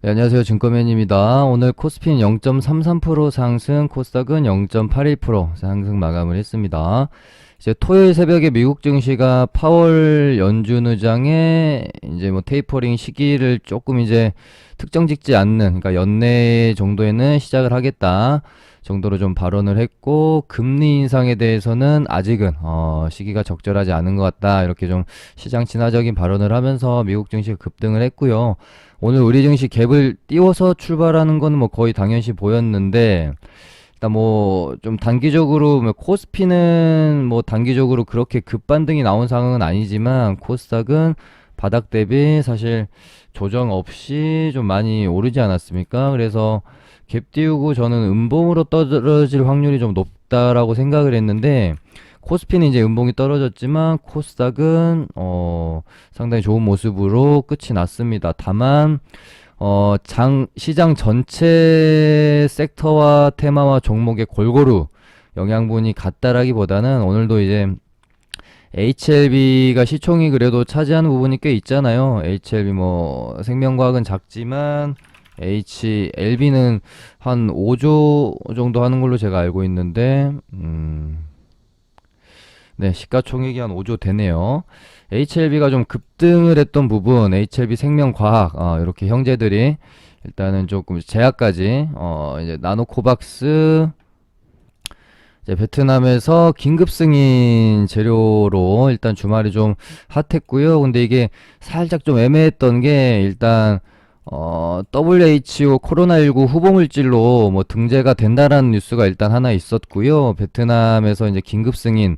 네, 안녕하세요. 증권맨입니다. 오늘 코스피는 0.33% 상승, 코스닥은 0.81% 상승 마감을 했습니다. 이제 토요일 새벽에 미국 증시가 파월 연준 의장의 이제 뭐 테이퍼링 시기를 조금 이제 특정 짓지 않는, 그러니까 연내 정도에는 시작을 하겠다 정도로 좀 발언을 했고, 금리 인상에 대해서는 아직은 시기가 적절하지 않은 것 같다, 이렇게 좀 시장 친화적인 발언을 하면서 미국 증시가 급등을 했고요. 오늘 우리 증시 갭을 띄워서 출발하는 건 뭐 거의 당연시 보였는데, 일단 뭐 좀 단기적으로 뭐 코스피는 뭐 단기적으로 그렇게 급반등이 나온 상황은 아니지만, 코스닥은 바닥 대비 사실 조정 없이 좀 많이 오르지 않았습니까? 그래서 갭 띄우고 저는 음봉으로 떨어질 확률이 좀 높다라고 생각을 했는데, 코스피는 이제 음봉이 떨어졌지만 코스닥은 상당히 좋은 모습으로 끝이 났습니다. 다만 시장 전체 섹터와 테마와 종목의 골고루 영향분이 같다라기보다는, 오늘도 이제 HLB가 시총이 그래도 차지하는 부분이 꽤 있잖아요. HLB 뭐 생명과학은 작지만 HLB는 한 5조 정도 하는 걸로 제가 알고 있는데, 네, 시가총액이 한 5조 되네요. HLB가 좀 급등을 했던 부분, HLB 생명과학, 이렇게 형제들이 일단은 조금 제약까지, 이제 나노코박스, 이제 베트남에서 긴급 승인 재료로 일단 주말에 좀 핫했고요. 근데 이게 살짝 좀 애매했던 게, 일단 WHO 코로나19 후보물질로 뭐 등재가 된다라는 뉴스가 일단 하나 있었고요. 베트남에서 이제 긴급 승인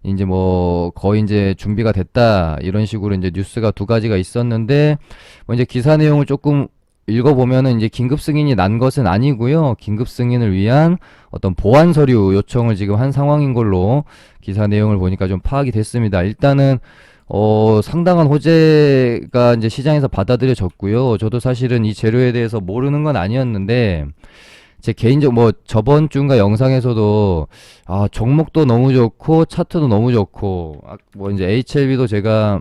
이제 뭐 거의 이제 준비가 됐다, 이런 식으로 이제 뉴스가 두 가지가 있었는데, 뭐 이제 기사 내용을 조금 읽어보면은 이제 긴급 승인이 난 것은 아니고요. 긴급 승인을 위한 어떤 보완 서류 요청을 지금 한 상황인 걸로 기사 내용을 보니까 좀 파악이 됐습니다. 일단은 상당한 호재가 이제 시장에서 받아들여졌고요. 저도 사실은 이 재료에 대해서 모르는 건 아니었는데, 제 개인적 뭐 저번 주인가 영상에서도 종목도 너무 좋고 차트도 너무 좋고, 뭐 이제 HLB도 제가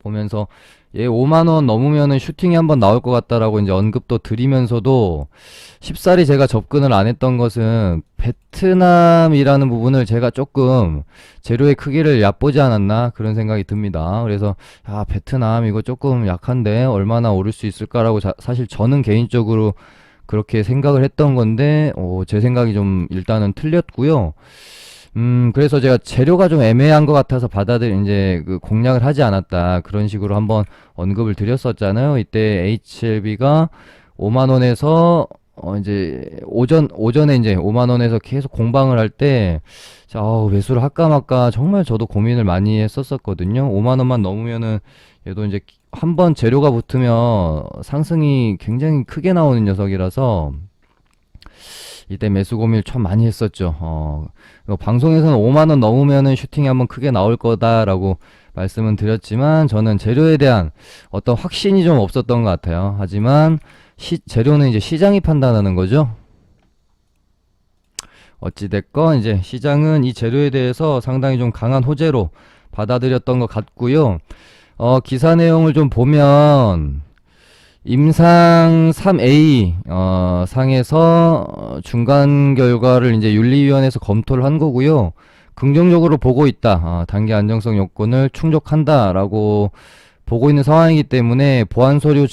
보면서 얘 5만 원 넘으면은 슈팅이 한번 나올 것 같다라고 이제 언급도 드리면서도, 쉽사리 제가 접근을 안 했던 것은 베트남이라는 부분을 제가 조금 재료의 크기를 얕보지 않았나, 그런 생각이 듭니다. 그래서 베트남 이거 조금 약한데 얼마나 오를 수 있을까라고 사실 저는 개인적으로 그렇게 생각을 했던 건데, 제 생각이 좀 일단은 틀렸고요. 그래서 제가 재료가 좀 애매한 것 같아서 이제 그 공략을 하지 않았다, 그런 식으로 한번 언급을 드렸었잖아요. 이때 HLB가 5만원에서 이제 오전에 이제 5만원에서 계속 공방을 할 때, 자, 매수를 할까 말까 정말 저도 고민을 많이 했었거든요. 5만원만 넘으면은 얘도 이제 한번 재료가 붙으면 상승이 굉장히 크게 나오는 녀석이라서 이때 매수 고민을 참 많이 했었죠. 방송에서는 5만원 넘으면은 슈팅이 한번 크게 나올 거다라고 말씀은 드렸지만, 저는 재료에 대한 어떤 확신이 좀 없었던 것 같아요. 하지만 재료는 이제 시장이 판단하는 거죠. 어찌됐건 이제 시장은 이 재료에 대해서 상당히 좀 강한 호재로 받아들였던 것 같고요. 기사 내용을 좀 보면, 임상 3A 상에서 중간 결과를 이제 윤리위원회에서 검토를 한 거고요. 긍정적으로 보고 있다. 단기 안정성 요건을 충족한다라고 보고 있는 상황이기 때문에, 보완 서류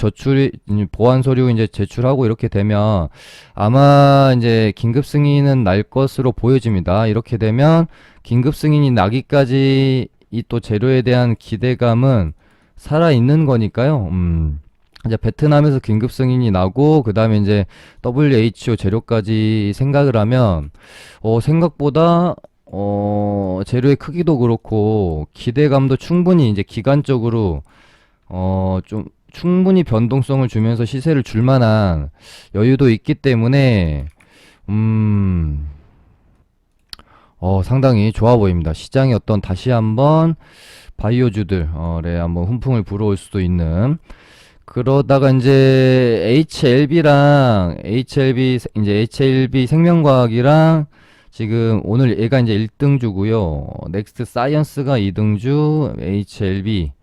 이제 제출하고 이렇게 되면 아마 이제 긴급 승인은 날 것으로 보여집니다. 이렇게 되면 긴급 승인이 나기까지 이 또 재료에 대한 기대감은 살아 있는 거니까요. 이제 베트남에서 긴급 승인이 나고 그 다음에 이제 WHO 재료까지 생각을 하면, 생각보다 재료의 크기도 그렇고 기대감도 충분히 이제 기간적으로 좀 충분히 변동성을 주면서 시세를 줄 만한 여유도 있기 때문에, 상당히 좋아 보입니다. 시장이 다시 한번 바이오주들에 한번 훈풍을 불어올 수도 있는. 그러다가 이제 HLB 생명과학이랑, 지금 오늘 얘가 이제 1등주고요. 넥스트 사이언스가 2등주, HLB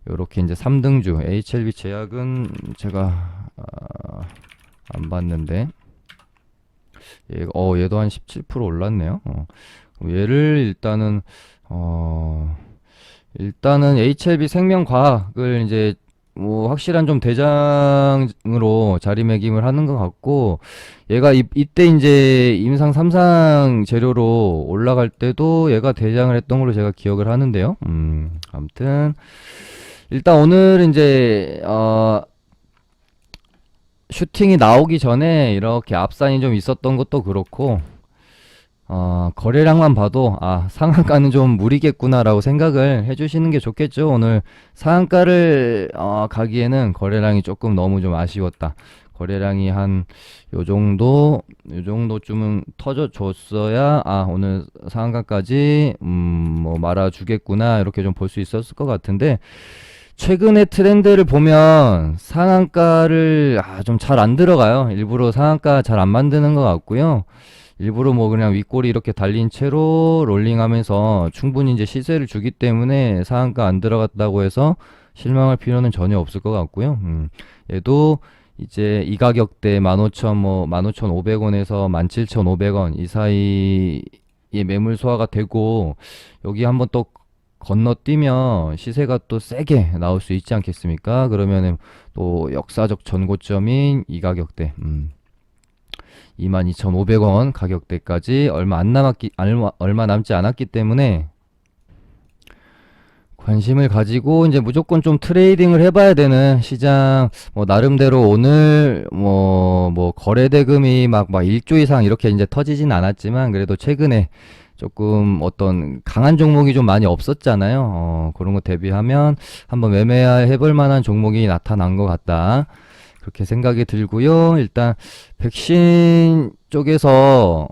요렇게 이제 3등주. HLB 제약은 제가 안 봤는데. 얘도 한 17% 올랐네요. 얘를 일단은 HLB 생명과학을 이제 뭐 확실한 좀 대장으로 자리매김을 하는 것 같고, 얘가 이때 이제 임상 3상 재료로 올라갈 때도 얘가 대장을 했던 걸로 제가 기억을 하는데요. 아무튼 일단 오늘 이제 슈팅이 나오기 전에 이렇게 앞산이 좀 있었던 것도 그렇고, 거래량만 봐도, 상한가는 좀 무리겠구나라고 생각을 해주시는 게 좋겠죠. 오늘 상한가를, 가기에는 거래량이 조금 너무 좀 아쉬웠다. 거래량이 한, 요 정도쯤은 터져줬어야, 오늘 상한가까지, 뭐, 말아주겠구나. 이렇게 좀 볼 수 있었을 것 같은데, 최근의 트렌드를 보면 상한가를 좀 잘 안 들어가요. 일부러 상한가 잘 안 만드는 것 같고요. 일부러 뭐 그냥 윗꼬리 이렇게 달린 채로 롤링하면서 충분히 이제 시세를 주기 때문에 상한가 안 들어갔다고 해서 실망할 필요는 전혀 없을 것 같고요. 얘도 이제 이 가격대 15,000 뭐 15,500원에서 17,500원 이 사이에 매물 소화가 되고, 여기 한번 또 건너뛰면 시세가 또 세게 나올 수 있지 않겠습니까? 그러면은 또 역사적 전고점인 이 가격대, 22,500원 가격대까지 얼마 남지 않았기 때문에 관심을 가지고 이제 무조건 좀 트레이딩을 해봐야 되는 시장. 뭐 나름대로 오늘 뭐 거래 대금이 막 1조 이상 이렇게 이제 터지진 않았지만, 그래도 최근에 조금 어떤 강한 종목이 좀 많이 없었잖아요. 그런 거 대비하면 한번 매매해볼 만한 종목이 나타난 것 같다. 그렇게 생각이 들고요. 일단 백신 쪽에서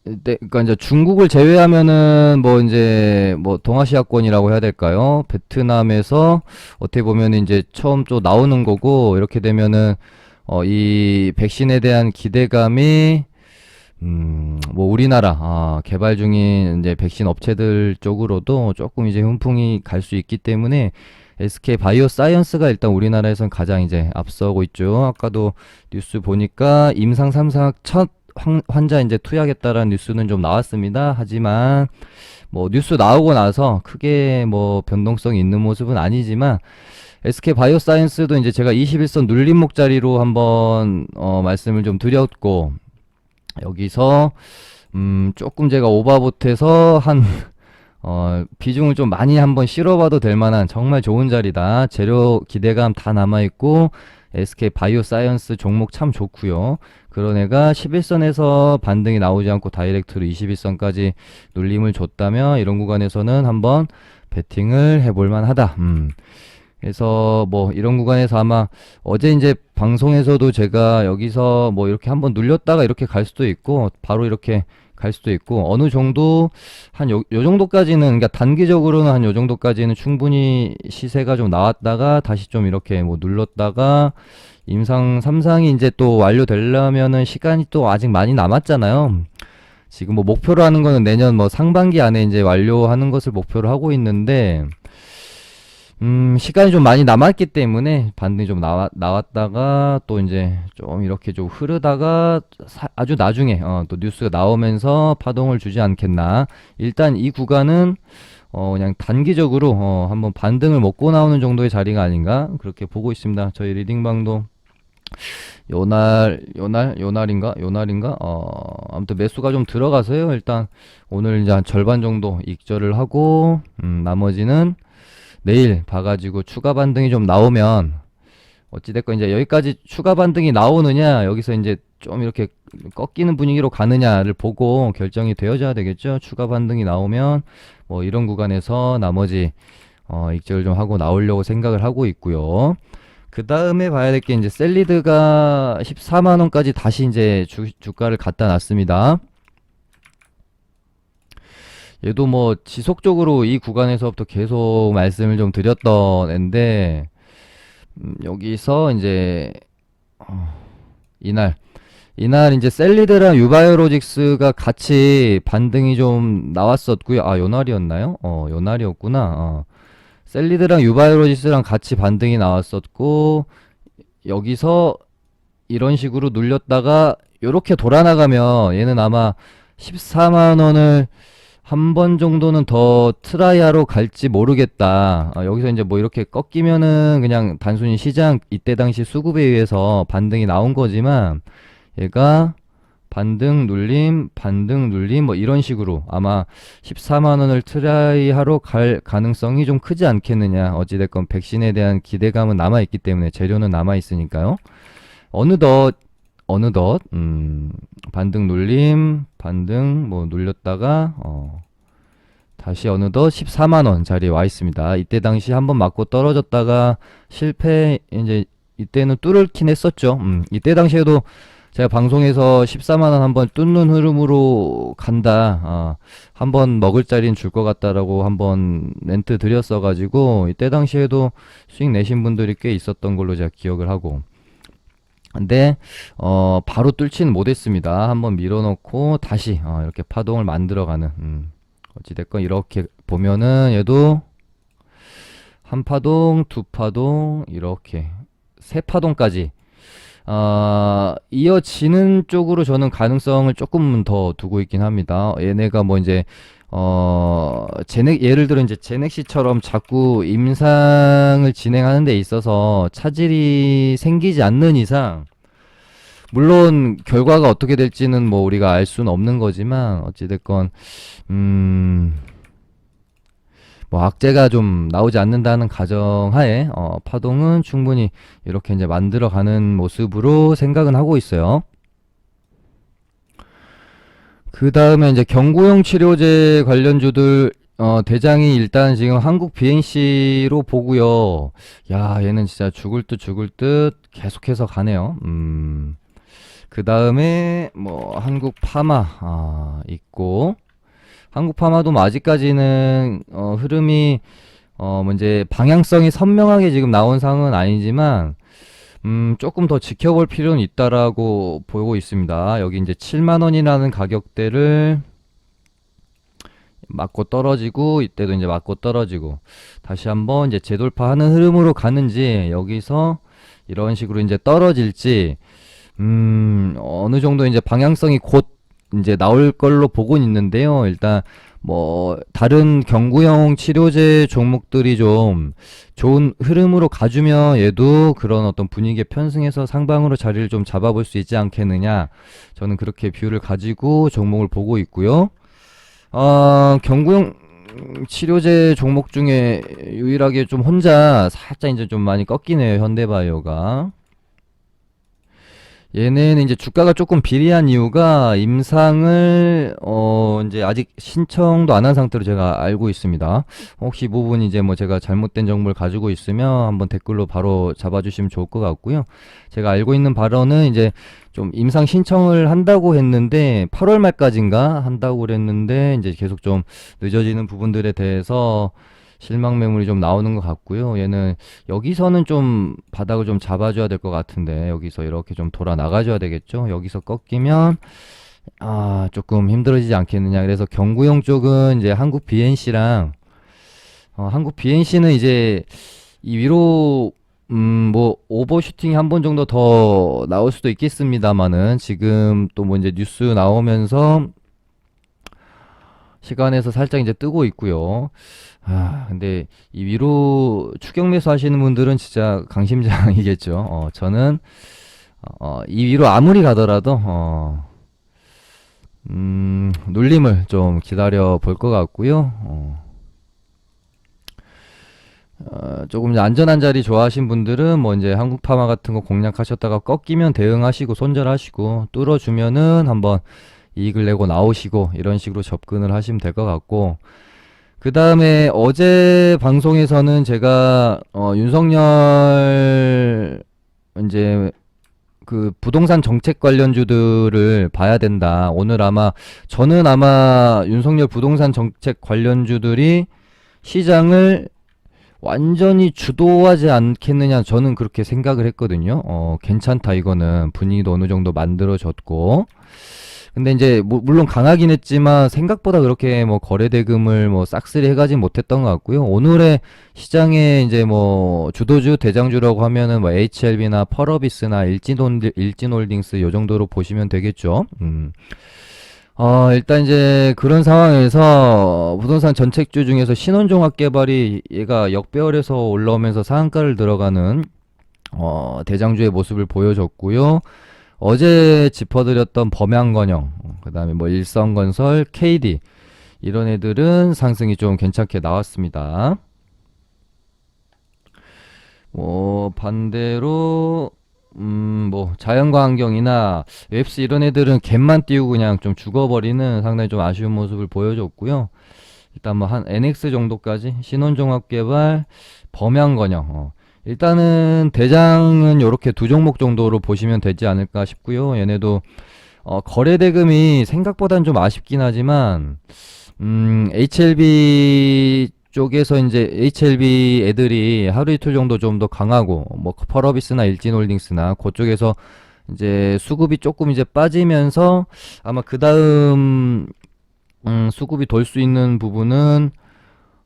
그러니까 이제 중국을 제외하면은 뭐 이제 뭐 동아시아권이라고 해야 될까요? 베트남에서 어떻게 보면 이제 처음 또 나오는 거고, 이렇게 되면은 이 백신에 대한 기대감이 뭐 우리나라 개발 중인 이제 백신 업체들 쪽으로도 조금 이제 훈풍이 갈 수 있기 때문에 SK 바이오사이언스가 일단 우리나라에선 가장 이제 앞서고 있죠. 아까도 뉴스 보니까 임상 3상 첫 환자 이제 투약했다라는 뉴스는 좀 나왔습니다. 하지만 뭐 뉴스 나오고 나서 크게 뭐 변동성이 있는 모습은 아니지만, SK 바이오사이언스도 이제 제가 21선 눌림목자리로 한번 말씀을 좀 드렸고, 여기서 조금 제가 오버봇해서 비중을 좀 많이 한번 실어봐도 될 만한 정말 좋은 자리다. 재료 기대감 다 남아있고, SK 바이오사이언스 종목 참 좋고요. 그런 애가 11선에서 반등이 나오지 않고 다이렉트로 21선까지 눌림을 줬다면, 이런 구간에서는 한번 베팅을 해볼 만하다. 그래서 뭐 이런 구간에서 아마 어제 이제 방송에서도 제가 여기서 뭐 이렇게 한번 눌렸다가 이렇게 갈 수도 있고, 바로 이렇게 갈 수도 있고, 어느 정도 한 요 정도까지는, 그러니까 단기적으로는 한 요 정도까지는 충분히 시세가 좀 나왔다가 다시 좀 이렇게 뭐 눌렀다가, 임상 3상이 이제 또 완료되려면은 시간이 또 아직 많이 남았잖아요. 지금 뭐 목표로 하는 거는 내년 뭐 상반기 안에 이제 완료하는 것을 목표로 하고 있는데, 시간이 좀 많이 남았기 때문에 반등이 좀 나왔다가 또 이제 좀 이렇게 좀 흐르다가 아주 나중에 또 뉴스가 나오면서 파동을 주지 않겠나. 일단 이 구간은 그냥 단기적으로 한번 반등을 먹고 나오는 정도의 자리가 아닌가, 그렇게 보고 있습니다. 저희 리딩방도 요날인가 아무튼 매수가 좀 들어가서요. 일단 오늘 이제 한 절반 정도 익절을 하고, 나머지는 내일 봐가지고 추가 반등이 좀 나오면, 어찌됐건 이제 여기까지 추가 반등이 나오느냐, 여기서 이제 좀 이렇게 꺾이는 분위기로 가느냐를 보고 결정이 되어져야 되겠죠. 추가 반등이 나오면 뭐 이런 구간에서 나머지 익절을 좀 하고 나오려고 생각을 하고 있고요. 그 다음에 봐야 될 게 이제 셀리드가 14만원까지 다시 이제 주가를 갖다 놨습니다. 얘도 뭐 지속적으로 이 구간에서부터 계속 말씀을 좀 드렸던 앤데, 여기서 이제 이날 이제 셀리드랑 유바이오로직스가 같이 반등이 좀 나왔었고요. 요날이었나요? 요날이었구나. 셀리드랑 유바이로지스랑 같이 반등이 나왔었고, 여기서 이런 식으로 눌렸다가 요렇게 돌아나가면 얘는 아마 14만 원을 한 번 정도는 더 트라이하러 갈지 모르겠다. 여기서 이제 뭐 이렇게 꺾이면은 그냥 단순히 시장 이때 당시 수급에 의해서 반등이 나온 거지만, 얘가 반등 눌림 뭐 이런 식으로 아마 14만 원을 트라이하러 갈 가능성이 좀 크지 않겠느냐. 어찌됐건 백신에 대한 기대감은 남아 있기 때문에, 재료는 남아 있으니까요. 어느덧 반등 눌림, 반등 뭐 눌렸다가 다시 어느덧 14만 원 자리에 와 있습니다. 이때 당시 한번 맞고 떨어졌다가 실패, 이제 이때는 뚫긴 했었죠. 이때 당시에도 제가 방송에서 14만 원 한번 뚫는 흐름으로 간다. 한번 먹을 자리는 줄 것 같다라고 한번 멘트 드렸어 가지고, 이때 당시에도 수익 내신 분들이 꽤 있었던 걸로 제가 기억을 하고. 근데 바로 뚫지는 못했습니다. 한번 밀어넣고 다시 이렇게 파동을 만들어가는, 어찌됐건 이렇게 보면은 얘도 한 파동, 두 파동, 이렇게 세 파동까지 이어지는 쪽으로 저는 가능성을 조금 더 두고 있긴 합니다. 얘네가 뭐 이제 예를 들어 이제 제넥시처럼 자꾸 임상을 진행하는 데 있어서 차질이 생기지 않는 이상, 물론 결과가 어떻게 될지는 뭐 우리가 알 수는 없는 거지만, 어찌됐건 뭐 악재가 좀 나오지 않는다는 가정하에 파동은 충분히 이렇게 이제 만들어가는 모습으로 생각은 하고 있어요. 그 다음에 이제 경구용 치료제 관련주들, 대장이 일단 지금 한국 BNC로 보고요. 야, 얘는 진짜 죽을 듯 계속해서 가네요. 그 다음에 뭐 한국 파마 있고, 한국 파마도 뭐 아직까지는 흐름이 뭐 이제 방향성이 선명하게 지금 나온 상황은 아니지만, 조금 더 지켜볼 필요는 있다라고 보고 있습니다. 여기 이제 7만 원이라는 가격대를 맞고 떨어지고, 이때도 이제 맞고 떨어지고, 다시 한번 이제 재돌파하는 흐름으로 가는지, 여기서 이런 식으로 이제 떨어질지, 어느 정도 이제 방향성이 곧 이제 나올 걸로 보고 있는데요. 일단 뭐 다른 경구용 치료제 종목들이 좀 좋은 흐름으로 가주면 얘도 그런 어떤 분위기에 편승해서 상방으로 자리를 좀 잡아볼 수 있지 않겠느냐. 저는 그렇게 뷰를 가지고 종목을 보고 있고요. 경구용 치료제 종목 중에 유일하게 좀 혼자 살짝 이제 좀 많이 꺾이네요. 현대바이오가. 얘네는 이제 주가가 조금 비리한 이유가, 임상을 이제 아직 신청도 안 한 상태로 제가 알고 있습니다. 혹시 이 부분이 이제 뭐 제가 잘못된 정보를 가지고 있으면 한번 댓글로 바로 잡아주시면 좋을 것 같고요. 제가 알고 있는 바로는 이제 좀 임상 신청을 한다고 했는데 8월 말까지인가 한다고 그랬는데, 이제 계속 좀 늦어지는 부분들에 대해서 실망 매물이 좀 나오는 것 같고요. 얘는 여기서는 좀 바닥을 좀 잡아줘야 될 것 같은데, 여기서 이렇게 좀 돌아 나가줘야 되겠죠. 여기서 꺾이면 조금 힘들어지지 않겠느냐. 그래서 경구용 쪽은 이제 한국 BNC랑, 한국 BNC는 이제 이 위로 뭐 오버슈팅이 한 번 정도 더 나올 수도 있겠습니다만은, 지금 또 뭐 이제 뉴스 나오면서 시간에서 살짝 이제 뜨고 있고요. 근데 이 위로 추격 매수 하시는 분들은 진짜 강심장이겠죠. 저는 이 위로 아무리 가더라도 눌림을 좀 기다려 볼 것 같고요. 조금 이제 안전한 자리 좋아하신 분들은 뭐 이제 한국파마 같은 거 공략하셨다가 꺾이면 대응하시고 손절하시고, 뚫어주면은 한번 이익을 내고 나오시고, 이런 식으로 접근을 하시면 될 것 같고, 그 다음에 어제 방송에서는 제가 윤석열 이제 그 부동산 정책 관련주들을 봐야 된다. 저는 아마 윤석열 부동산 정책 관련주들이 시장을 완전히 주도하지 않겠느냐 저는 그렇게 생각을 했거든요. 괜찮다 이거는 분위기도 어느 정도 만들어졌고 근데 이제 물론 강하긴 했지만 생각보다 그렇게 뭐 거래 대금을 뭐 싹쓸이 해가진 못했던 것 같고요. 오늘의 시장에 이제 뭐 주도주 대장주라고 하면은 뭐 HLB나 펄어비스나 일진홀딩스 요 정도로 보시면 되겠죠. 일단 이제 그런 상황에서 부동산 전책주 중에서 신원종합개발이 얘가 역배열에서 올라오면서 상한가를 들어가는 대장주의 모습을 보여줬고요. 어제 짚어드렸던 범양건영, 그다음에 뭐 일성건설, KD 이런 애들은 상승이 좀 괜찮게 나왔습니다. 뭐 반대로 뭐 자연과환경이나 웹스 이런 애들은 갭만 띄우고 그냥 좀 죽어버리는 상당히 좀 아쉬운 모습을 보여줬고요. 일단 뭐 한 NX 정도까지 신혼종합개발, 범양건영 일단은 대장은 요렇게 두 종목 정도로 보시면 되지 않을까 싶고요. 얘네도 거래 대금이 생각보다는 좀 아쉽긴 하지만 HLB 쪽에서 이제 HLB 애들이 하루 이틀 정도 좀 더 강하고 뭐 펄어비스나 일진홀딩스나 그쪽에서 이제 수급이 조금 이제 빠지면서 아마 그 다음 수급이 돌 수 있는 부분은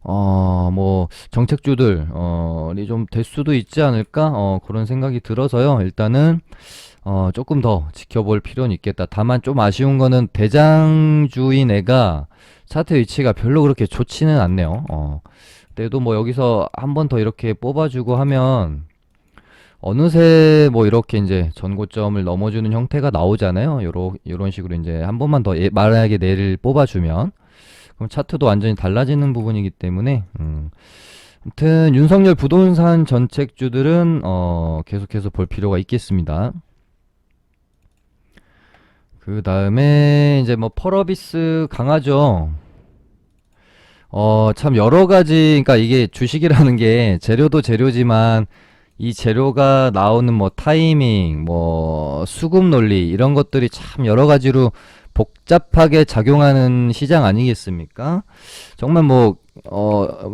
뭐 정책주들이 좀 될 수도 있지 않을까 그런 생각이 들어서요. 일단은 조금 더 지켜볼 필요는 있겠다. 다만 좀 아쉬운 거는 대장주인 애가 차트 위치가 별로 그렇게 좋지는 않네요. 그래도 뭐 여기서 한 번 더 이렇게 뽑아주고 하면 어느새 뭐 이렇게 이제 전고점을 넘어주는 형태가 나오잖아요. 요런 식으로 이제 한 번만 더 만약에 내를 뽑아주면 그럼 차트도 완전히 달라지는 부분이기 때문에 아무튼 윤석열 부동산 전책주들은 계속해서 볼 필요가 있겠습니다. 그 다음에 이제 뭐 펄어비스 강하죠. 참 여러 가지, 그러니까 이게 주식이라는 게 재료도 재료지만 이 재료가 나오는 뭐 타이밍, 뭐 수급 논리 이런 것들이 참 여러 가지로 복잡하게 작용하는 시장 아니겠습니까? 정말 뭐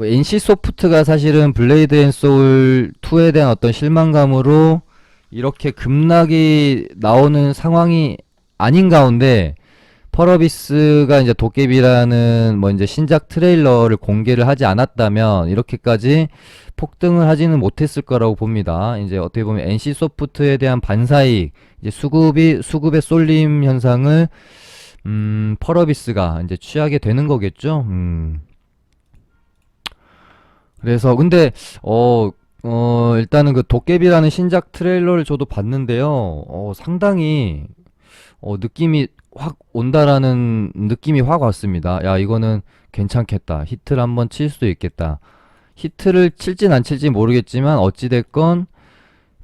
NC 소프트가 사실은 블레이드 앤 소울 2에 대한 어떤 실망감으로 이렇게 급락이 나오는 상황이 아닌 가운데 펄어비스가 이제 도깨비라는 뭐 이제 신작 트레일러를 공개를 하지 않았다면 이렇게까지 폭등을 하지는 못했을 거라고 봅니다. 이제 어떻게 보면 NC 소프트에 대한 반사이익, 이제 수급의 쏠림 현상을 펄어비스가 이제 취하게 되는 거겠죠. 그래서 근데 일단은 그 도깨비라는 신작 트레일러를 저도 봤는데요. 상당히 느낌이 확 온다라는 느낌이 확 왔습니다. 야, 이거는 괜찮겠다. 히트를 한번 칠 수도 있겠다. 히트를 칠진 안 칠지 모르겠지만 어찌됐건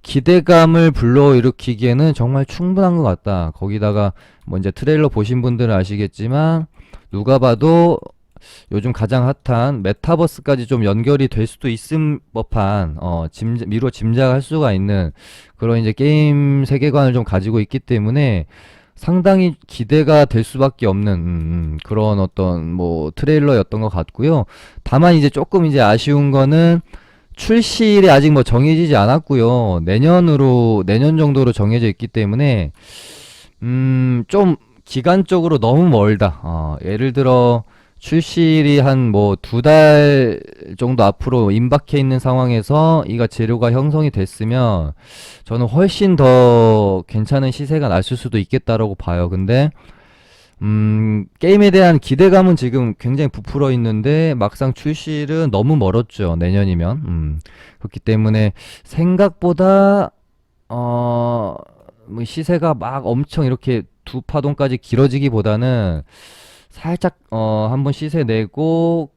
기대감을 불러일으키기에는 정말 충분한 것 같다. 거기다가 뭐 이제 트레일러 보신 분들은 아시겠지만 누가 봐도 요즘 가장 핫한 메타버스까지 좀 연결이 될 수도 있음 법한 미루어 짐작할 수가 있는 그런 이제 게임 세계관을 좀 가지고 있기 때문에 상당히 기대가 될 수밖에 없는 그런 어떤 뭐 트레일러였던 것 같고요. 다만 이제 조금 이제 아쉬운 거는 출시일이 아직 뭐 정해지지 않았고요. 내년 정도로 정해져 있기 때문에 좀 기간적으로 너무 멀다. 예를 들어 출시일이 한 뭐 두 달 정도 앞으로 임박해 있는 상황에서 이가 재료가 형성이 됐으면 저는 훨씬 더 괜찮은 시세가 났을 수도 있겠다라고 봐요. 근데 게임에 대한 기대감은 지금 굉장히 부풀어 있는데 막상 출시일은 너무 멀었죠. 내년이면. 그렇기 때문에 생각보다 뭐 시세가 막 엄청 이렇게 두 파동까지 길어지기보다는 살짝 한번 시세 내고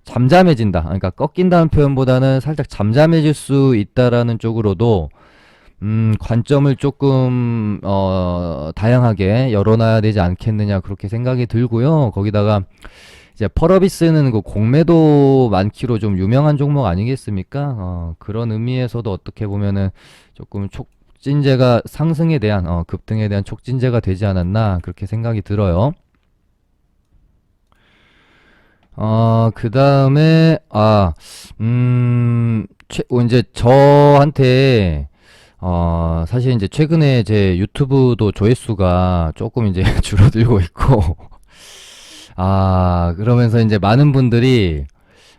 잠잠해진다. 그러니까 꺾인다는 표현보다는 살짝 잠잠해질 수 있다라는 쪽으로도 관점을 조금 다양하게 열어놔야 되지 않겠느냐 그렇게 생각이 들고요. 거기다가 이제 펄어비스는 그 공매도 많기로 좀 유명한 종목 아니겠습니까? 그런 의미에서도 어떻게 보면은 조금 촉진제가 상승에 대한 급등에 대한 촉진제가 되지 않았나 그렇게 생각이 들어요. 그 다음에, 이제 저한테, 사실 이제 최근에 제 유튜브도 조회수가 조금 이제 줄어들고 있고, 그러면서 이제 많은 분들이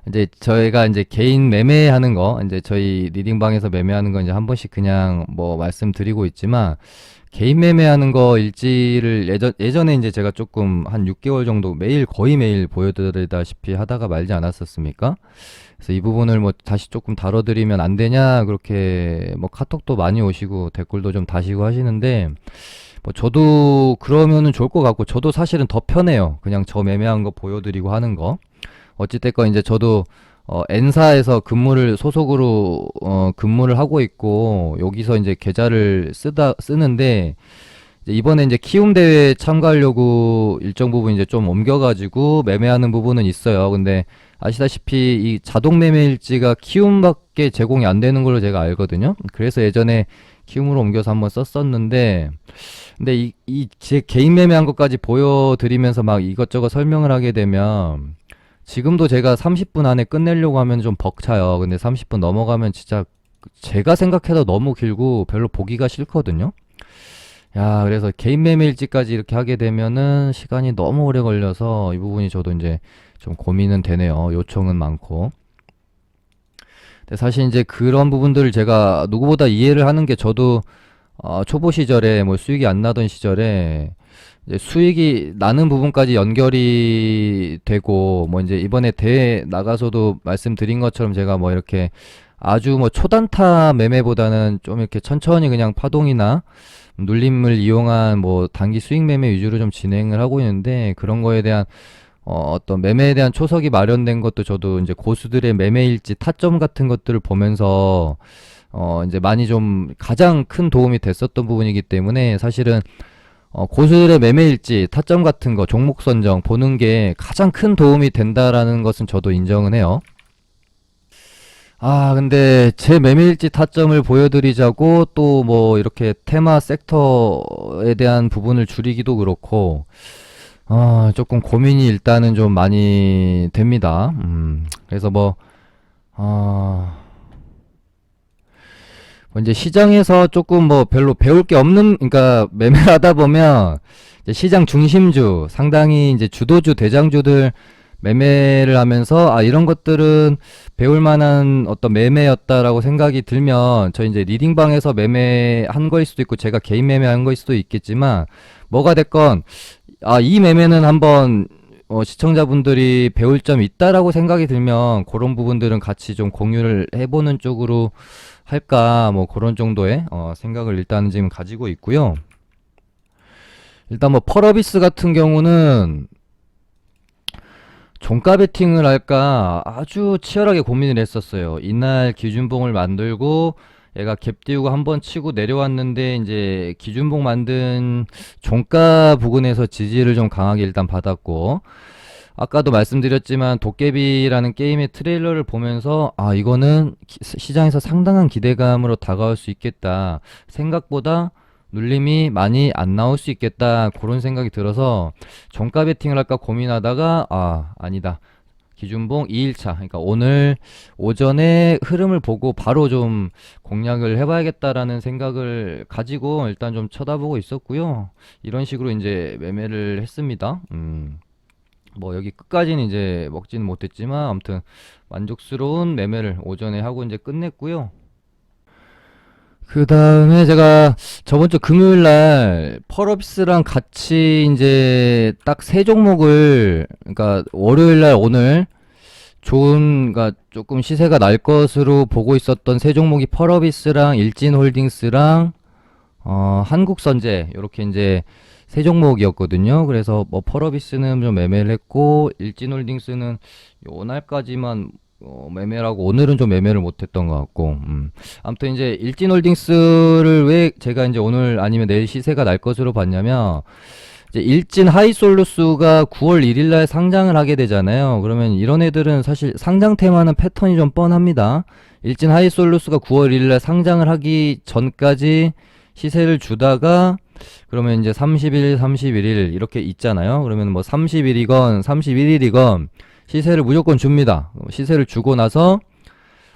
이제 저희가 이제 개인 매매하는 거, 이제 저희 리딩방에서 매매하는 거 이제 한 번씩 그냥 뭐 말씀드리고 있지만, 개인 매매하는 거 일지를 예전에 이제 제가 조금 한 6개월 정도 매일, 거의 매일 보여드리다시피 하다가 말지 않았었습니까? 그래서 이 부분을 뭐 다시 조금 다뤄드리면 안 되냐, 그렇게 뭐 카톡도 많이 오시고 댓글도 좀 다시고 하시는데, 뭐 저도 그러면은 좋을 것 같고, 저도 사실은 더 편해요. 그냥 저 매매한 거 보여드리고 하는 거. 어찌됐건 이제 저도 N사에서 소속으로 근무를 하고 있고, 여기서 이제 계좌를 쓰는데, 이제 이번에 이제 키움 대회 참가하려고 일정 부분 이제 좀 옮겨가지고 매매하는 부분은 있어요. 근데 아시다시피 이 자동 매매 일지가 키움밖에 제공이 안 되는 걸로 제가 알거든요. 그래서 예전에 키움으로 옮겨서 한번 썼었는데, 근데 제 개인 매매한 것까지 보여드리면서 막 이것저것 설명을 하게 되면, 지금도 제가 30분 안에 끝내려고 하면 좀 벅차요. 근데 30분 넘어가면 진짜 제가 생각해도 너무 길고 별로 보기가 싫거든요. 야, 그래서 개인 매매 일지까지 이렇게 하게 되면은 시간이 너무 오래 걸려서 이 부분이 저도 이제 좀 고민은 되네요. 요청은 많고. 근데 사실 이제 그런 부분들을 제가 누구보다 이해를 하는 게, 저도 초보 시절에 뭐 수익이 안 나던 시절에 이제 수익이 나는 부분까지 연결이 되고, 뭐 이제 이번에 대회 나가서도 말씀드린 것처럼 제가 뭐 이렇게 아주 뭐 초단타 매매보다는 좀 이렇게 천천히 그냥 파동이나 눌림을 이용한 뭐 단기 수익 매매 위주로 좀 진행을 하고 있는데, 그런 거에 대한 어떤 매매에 대한 초석이 마련된 것도 저도 이제 고수들의 매매일지 타점 같은 것들을 보면서 이제 많이 좀 가장 큰 도움이 됐었던 부분이기 때문에, 사실은 고수들의 매매일지 타점 같은 거 종목 선정 보는 게 가장 큰 도움이 된다라는 것은 저도 인정은 해요. 근데 제 매매일지 타점을 보여드리자고 또 뭐 이렇게 테마 섹터에 대한 부분을 줄이기도 그렇고, 조금 고민이 일단은 좀 많이 됩니다. 그래서 뭐 이제 시장에서 조금 뭐 별로 배울 게 없는, 그러니까 매매를 하다 보면 이제 시장 중심주, 상당히 이제 주도주, 대장주들 매매를 하면서, 이런 것들은 배울 만한 어떤 매매였다라고 생각이 들면, 저 이제 리딩방에서 매매한 거일 수도 있고 제가 개인 매매한 거일 수도 있겠지만, 뭐가 됐건 이 매매는 한번 시청자분들이 배울 점이 있다라고 생각이 들면, 그런 부분들은 같이 좀 공유를 해보는 쪽으로 할까, 뭐 그런 정도의 생각을 일단은 지금 가지고 있고요. 일단 뭐 펄어비스 같은 경우는 종가 베팅을 할까 아주 치열하게 고민을 했었어요. 이날 기준봉을 만들고 얘가 갭 띄우고 한번 치고 내려왔는데, 이제 기준봉 만든 종가 부근에서 지지를 좀 강하게 일단 받았고, 아까도 말씀드렸지만 도깨비라는 게임의 트레일러를 보면서 이거는 시장에서 상당한 기대감으로 다가올 수 있겠다, 생각보다 눌림이 많이 안 나올 수 있겠다, 그런 생각이 들어서 종가 베팅을 할까 고민하다가 아니다, 기준봉 2일차, 그러니까 오늘 오전에 흐름을 보고 바로 좀 공략을 해봐야겠다라는 생각을 가지고 일단 좀 쳐다보고 있었고요. 이런 식으로 이제 매매를 했습니다. 뭐 여기 끝까지는 이제 먹지는 못했지만 아무튼 만족스러운 매매를 오전에 하고 이제 끝냈고요. 그 다음에 제가 저번 주 금요일 날 펄업스랑 같이 이제 딱 세 종목을, 그러니까 월요일 날 오늘 그러니까 조금 시세가 날 것으로 보고 있었던 세 종목이 펄어비스랑 일진홀딩스랑 한국선제, 이렇게 이제 세 종목이었거든요. 그래서 뭐 펄어비스는 좀 매매를 했고, 일진홀딩스는 요 날까지만 매매라고, 오늘은 좀 매매를 못했던 것 같고, 아무튼 이제 일진홀딩스를 왜 제가 이제 오늘 아니면 내일 시세가 날 것으로 봤냐면, 이제 일진 하이솔루스가 9월 1일 날 상장을 하게 되잖아요. 그러면 이런 애들은 사실 상장 테마는 패턴이 좀 뻔합니다. 일진 하이솔루스가 9월 1일 날 상장을 하기 전까지 시세를 주다가, 그러면 이제 30일, 31일 이렇게 있잖아요. 그러면 뭐 30일이건 31일이건 시세를 무조건 줍니다. 시세를 주고 나서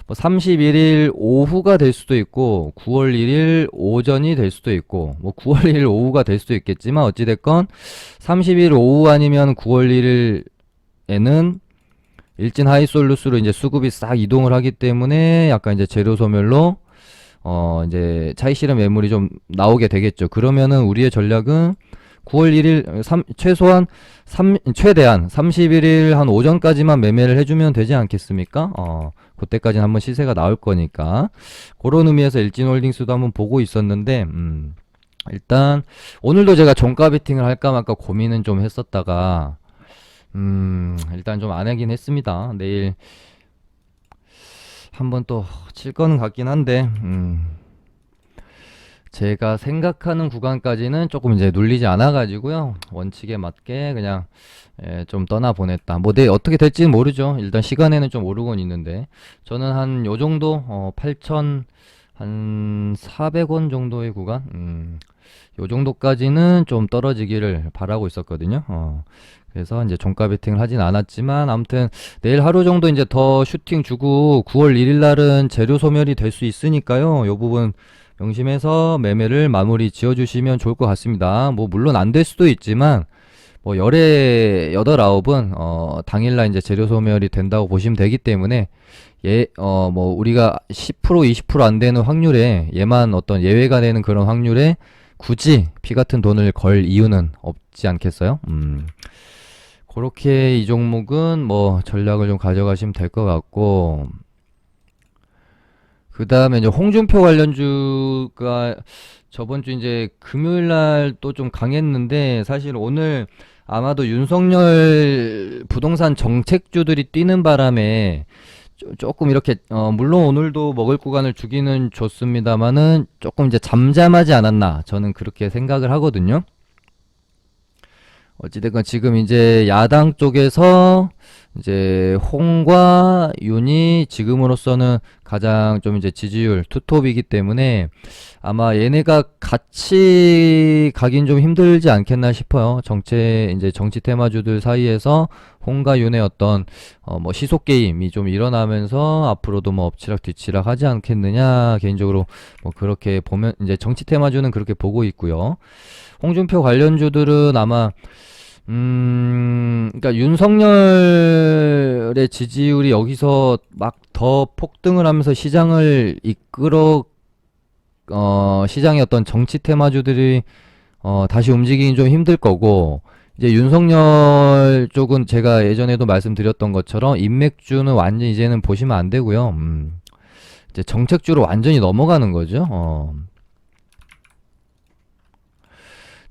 뭐 31일 오후가 될 수도 있고 9월 1일 오전이 될 수도 있고 뭐 9월 1일 오후가 될 수도 있겠지만 어찌됐건 30일 오후 아니면 9월 1일에는 일진 하이솔루스로 이제 수급이 싹 이동을 하기 때문에 약간 이제 재료 소멸로 이제 차익 실현 매물이 좀 나오게 되겠죠. 그러면은 우리의 전략은 9월 1일 최소한 최대한 31일 한 오전까지만 매매를 해주면 되지 않겠습니까? 그때까지는 한번 시세가 나올 거니까 그런 의미에서 일진홀딩스도 한번 보고 있었는데 일단 오늘도 제가 종가 베팅을 할까 말까 고민은 좀 했었다가 일단 좀 안 하긴 했습니다. 내일 한번 또 칠 거는 같긴 한데 제가 생각하는 구간까지는 조금 이제 눌리지 않아 가지고요, 원칙에 맞게 그냥 좀 떠나 보냈다. 뭐 내일 어떻게 될지는 모르죠. 일단 시간에는 좀 오르곤 있는데 저는 한 요 정도 8천 한 400원 정도의 구간 요 정도까지는 좀 떨어지기를 바라고 있었거든요. 그래서 이제 종가 베팅을 하진 않았지만 아무튼 내일 하루 정도 이제 더 슈팅 주고 9월 1일 날은 재료 소멸이 될 수 있으니까요. 요 부분 명심해서 매매를 마무리 지어 주시면 좋을 것 같습니다. 뭐 물론 안 될 수도 있지만 뭐 열에 8, 9은 당일날 이제 재료 소멸이 된다고 보시면 되기 때문에 뭐 우리가 10% 20% 안 되는 확률에 얘만 어떤 예외가 되는 그런 확률에 굳이 피 같은 돈을 걸 이유는 없지 않겠어요? 그렇게 이 종목은 뭐 전략을 좀 가져가시면 될 것 같고, 그 다음에 이제 홍준표 관련주가 저번 주 이제 금요일 날 또 좀 강했는데 사실 오늘 아마도 윤석열 부동산 정책주들이 뛰는 바람에 조금 이렇게 물론 오늘도 먹을 구간을 주기는 좋습니다만은 조금 이제 잠잠하지 않았나 저는 그렇게 생각을 하거든요. 어찌됐건 지금 이제 야당 쪽에서 이제 홍과 윤이 지금으로서는 가장 좀 이제 지지율 투톱이기 때문에 아마 얘네가 같이 가긴 좀 힘들지 않겠나 싶어요. 이제 정치 테마주들 사이에서 홍과 윤의 어떤 뭐 시속 게임이 좀 일어나면서 앞으로도 뭐 엎치락 뒤치락 하지 않겠느냐, 개인적으로 뭐 그렇게 보면 이제 정치 테마주는 그렇게 보고 있고요. 홍준표 관련주들은 아마 그러니까 윤석열의 지지율이 여기서 막 더 폭등을 하면서 시장을 시장의 어떤 정치 테마주들이 다시 움직이긴 좀 힘들 거고, 이제 윤석열 쪽은 제가 예전에도 말씀드렸던 것처럼 인맥주는 완전 이제는 보시면 안 되고요. 이제 정책주로 완전히 넘어가는 거죠.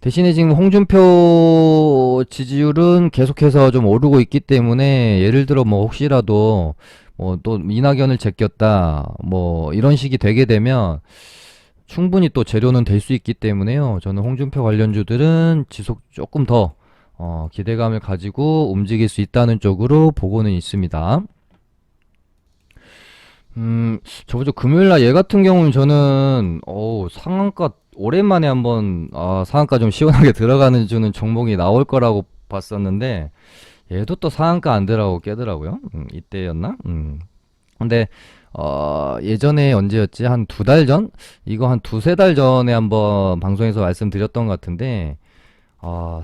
대신에 지금 홍준표 지지율은 계속해서 좀 오르고 있기 때문에 예를 들어 뭐 혹시라도 뭐 또 이낙연을 제꼈다 뭐 이런 식이 되게 되면 충분히 또 재료는 될 수 있기 때문에요. 저는 홍준표 관련주들은 지속 조금 더 기대감을 가지고 움직일 수 있다는 쪽으로 보고는 있습니다. 저번 주 금요일 날 얘 같은 경우는 저는 상한가 오랜만에 한번 상한가 좀 시원하게 들어가는 주는 종목이 나올 거라고 봤었는데 얘도 또 상한가 안 들어가고 깨더라고요. 이때였나? 근데 예전에 언제였지? 한 2달 전? 이거 한 2~3달 전에 한번 방송에서 말씀드렸던 것 같은데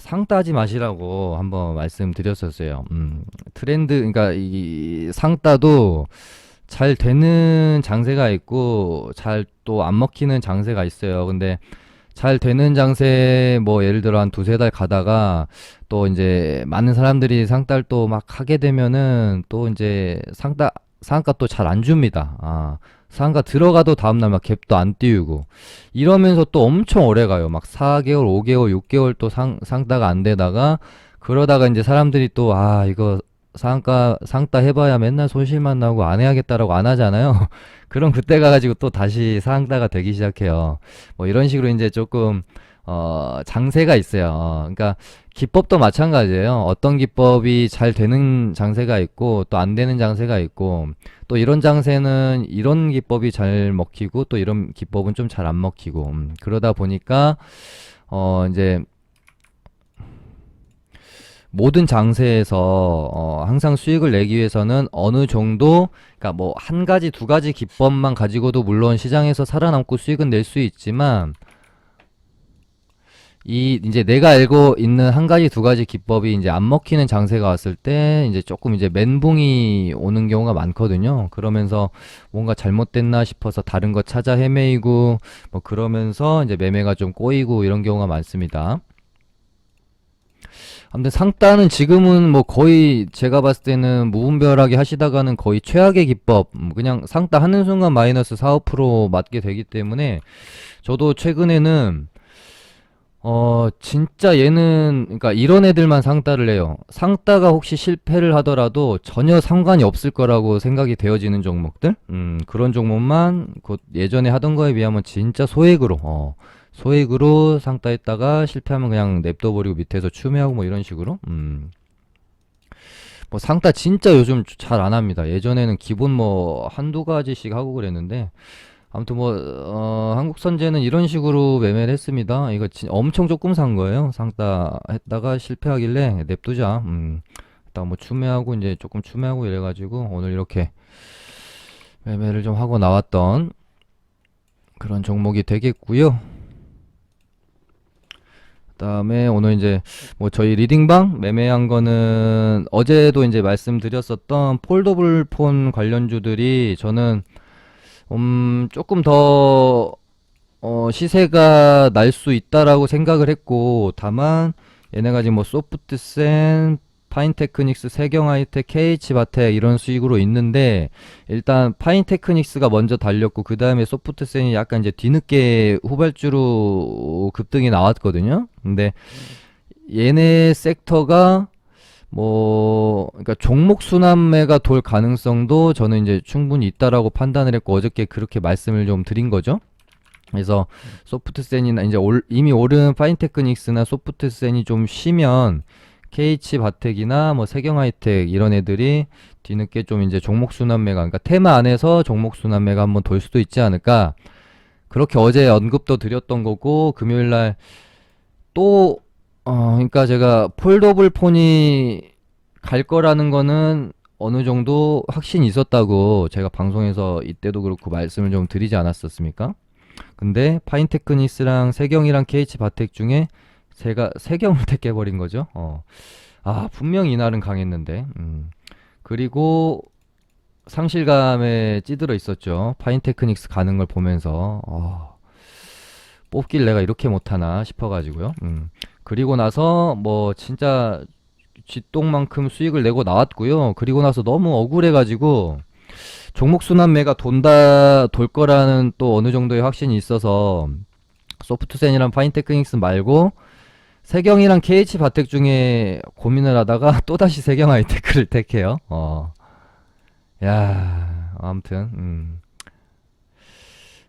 상따지 마시라고 한번 말씀드렸었어요. 트렌드, 그러니까 이 상따도 잘 되는 장세가 있고 잘 또 안 먹히는 장세가 있어요. 근데 잘 되는 장세 뭐 예를 들어 한 2~3달 가다가 또 이제 많은 사람들이 상따를 또 막 하게 되면은 또 이제 상가 또 잘 안 줍니다. 상가 들어가도 다음날 막 갭도 안 띄우고 이러면서 또 엄청 오래 가요. 막 4개월, 5개월, 6개월 또 상따가 안 되다가 그러다가 이제 사람들이 또 이거 상따 해봐야 맨날 손실만 나고 안 해야겠다라고 안 하잖아요. 그럼 그때 가가지고 또 다시 상따가 되기 시작해요. 뭐 이런 식으로 이제 조금 장세가 있어요. 그러니까 기법도 마찬가지예요. 어떤 기법이 잘 되는 장세가 있고 또 안 되는 장세가 있고 또 이런 장세는 이런 기법이 잘 먹히고 또 이런 기법은 좀 잘 안 먹히고 그러다 보니까 이제 모든 장세에서 항상 수익을 내기 위해서는 어느 정도, 그러니까 뭐 한 가지 두 가지 기법만 가지고도 물론 시장에서 살아남고 수익은 낼 수 있지만, 이 이제 내가 알고 있는 한 가지 두 가지 기법이 이제 안 먹히는 장세가 왔을 때 이제 조금 이제 멘붕이 오는 경우가 많거든요. 그러면서 뭔가 잘못됐나 싶어서 다른 거 찾아 헤매이고 뭐 그러면서 이제 매매가 좀 꼬이고 이런 경우가 많습니다. 아무튼 상따는 지금은 뭐 거의 제가 봤을 때는 무분별하게 하시다가는 거의 최악의 기법, 그냥 상따 하는 순간 마이너스 4, 5% 맞게 되기 때문에 저도 최근에는 진짜 얘는, 그러니까 이런 애들만 상따를 해요. 상따가 혹시 실패를 하더라도 전혀 상관이 없을 거라고 생각이 되어지는 종목들? 그런 종목만 곧 예전에 하던 거에 비하면 진짜 소액으로 상따했다가 실패하면 그냥 냅둬버리고 밑에서 추매하고 뭐 이런 식으로? 뭐 상따 진짜 요즘 잘 안 합니다. 예전에는 기본 뭐 한두 가지씩 하고 그랬는데, 아무튼 뭐 한국선제는 이런 식으로 매매를 했습니다. 이거 엄청 조금 산 거예요. 상따 했다가 실패하길래 냅두자. 일단 뭐 추매하고 이제 조금 추매하고 이래가지고 오늘 이렇게 매매를 좀 하고 나왔던 그런 종목이 되겠고요. 그다음에 오늘 이제 뭐 저희 리딩방 매매한 거는 어제도 이제 말씀드렸었던 폴더블 폰 관련주들이 저는 조금 더 시세가 날 수 있다라고 생각을 했고, 다만 얘네가 지금 뭐 소프트센, 파인테크닉스, 세경하이텍, KH바텍 이런 수익으로 있는데, 일단 파인테크닉스가 먼저 달렸고 그 다음에 소프트센이 약간 이제 뒤늦게 후발주로 급등이 나왔거든요. 근데 얘네 섹터가 그러니까 종목 순환매가 돌 가능성도 저는 이제 충분히 있다라고 판단을 했고, 어저께 그렇게 말씀을 좀 드린 거죠. 그래서 소프트센이나 이제 이미 오른 파인테크닉스나 소프트센이 좀 쉬면 KH바텍이나 뭐 세경하이텍 이런 애들이 뒤늦게 좀 이제 종목 순환매가, 그러니까 테마 안에서 종목 순환매가 한번 돌 수도 있지 않을까. 그렇게 어제 언급도 드렸던 거고, 금요일날 또 그러니까 제가 폴더블 폰이 갈 거라는 거는 어느 정도 확신이 있었다고 제가 방송에서 이때도 그렇고 말씀을 좀 드리지 않았었습니까? 근데 파인테크니스랑 세경이랑 KH바텍 중에 제가 세경을 택해버린 거죠. 분명히 이날은 강했는데. 그리고 상실감에 찌들어 있었죠. 파인테크닉스 가는 걸 보면서 뽑길 내가 이렇게 못하나 싶어가지고요. 그리고 나서 뭐 진짜 쥐똥만큼 수익을 내고 나왔고요. 그리고 나서 너무 억울해가지고 종목 순환매가 돌 거라는 또 어느 정도의 확신이 있어서 소프트센이랑 파인테크닉스 말고 세경이랑 KH바텍 중에 고민을 하다가 또다시 세경 하이테크를 택해요. 아무튼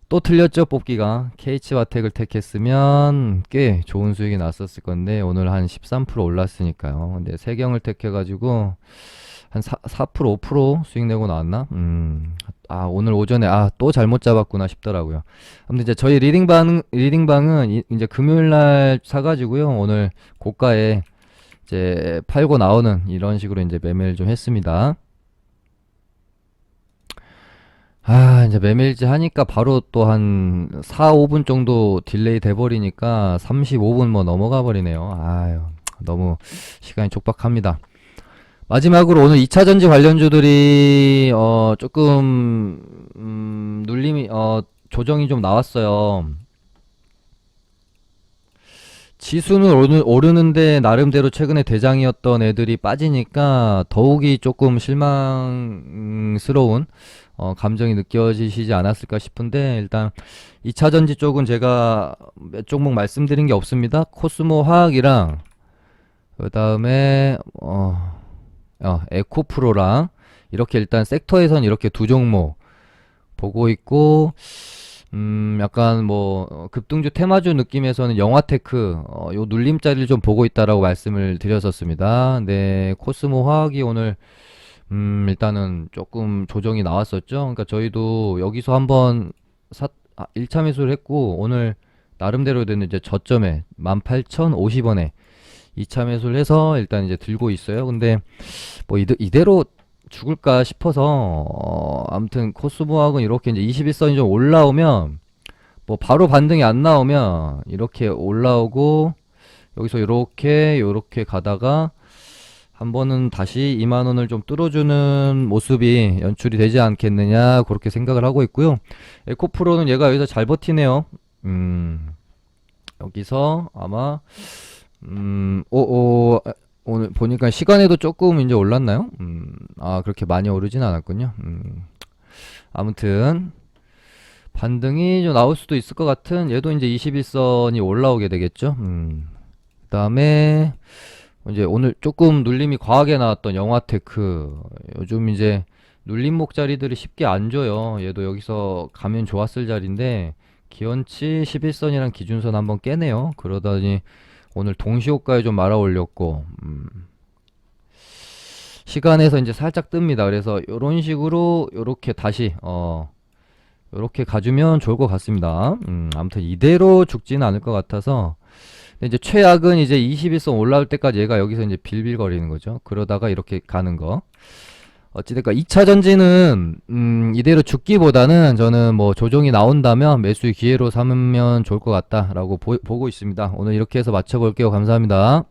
또 틀렸죠, 뽑기가. KH바텍을 택했으면 꽤 좋은 수익이 났었을 건데 오늘 한 13% 올랐으니까요. 근데 세경을 택해가지고 한 4%, 5% 수익 내고 나왔나? 오늘 오전에 또 잘못 잡았구나 싶더라고요. 아무튼 이제 저희 리딩방은 이제 금요일 날 사가지고요. 오늘 고가에 이제 팔고 나오는 이런 식으로 이제 매매를 좀 했습니다. 이제 매매일지 하니까 바로 또 한 4, 5분 정도 딜레이 돼버리니까 35분 뭐 넘어가 버리네요. 너무 시간이 촉박합니다. 마지막으로 오늘 2차전지 관련주들이 조금 눌림이 조정이 좀 나왔어요. 지수는 오르는데 나름대로 최근에 대장이었던 애들이 빠지니까 더욱이 조금 실망스러운 감정이 느껴지시지 않았을까 싶은데, 일단 2차전지 쪽은 제가 몇 종목 말씀드린 게 없습니다. 코스모 화학이랑 그 다음에 에코프로랑 이렇게 일단 섹터에선 이렇게 두 종목 보고 있고, 약간 뭐 급등주 테마주 느낌에서는 영화테크 요 눌림자리를 좀 보고 있다라고 말씀을 드렸었습니다. 근데 코스모 화학이 오늘 일단은 조금 조정이 나왔었죠. 그러니까 저희도 여기서 한번 1차 매수를 했고 오늘 나름대로 되는 이제 저점에 18,050원에 2차 매수를 해서 일단 이제 들고 있어요. 근데 뭐 이대로 죽을까 싶어서 아무튼 코스모학은 이렇게 이제 21선이 좀 올라오면 뭐 바로 반등이 안 나오면 이렇게 올라오고 여기서 요렇게 가다가 한 번은 다시 2만 원을 좀 뚫어주는 모습이 연출이 되지 않겠느냐 그렇게 생각을 하고 있고요. 에코프로는 얘가 여기서 잘 버티네요. 여기서 아마 오늘 보니까 시간에도 조금 이제 올랐나요? 아 그렇게 많이 오르진 않았군요. 아무튼 반등이 좀 나올 수도 있을 것 같은 얘도 이제 21선이 올라오게 되겠죠. 그 다음에 이제 오늘 조금 눌림이 과하게 나왔던 영화테크 요즘 이제 눌림목 자리들이 쉽게 안 줘요. 얘도 여기서 가면 좋았을 자리인데 기원치 11선이랑 기준선 한번 깨네요. 그러다니 오늘 동시호가에 좀 말아 올렸고 시간에서 이제 살짝 뜹니다. 그래서 요런 식으로 요렇게 다시 요렇게 가주면 좋을 것 같습니다. 아무튼 이대로 죽지는 않을 것 같아서 근데 이제 최악은 이제 21선 올라올 때까지 얘가 여기서 이제 빌빌거리는 거죠. 그러다가 이렇게 가는 거. 어찌됐건 2차 전지는 이대로 죽기보다는 저는 뭐 조정이 나온다면 매수의 기회로 삼으면 좋을 것 같다라고 보고 있습니다. 오늘 이렇게 해서 마쳐볼게요. 감사합니다.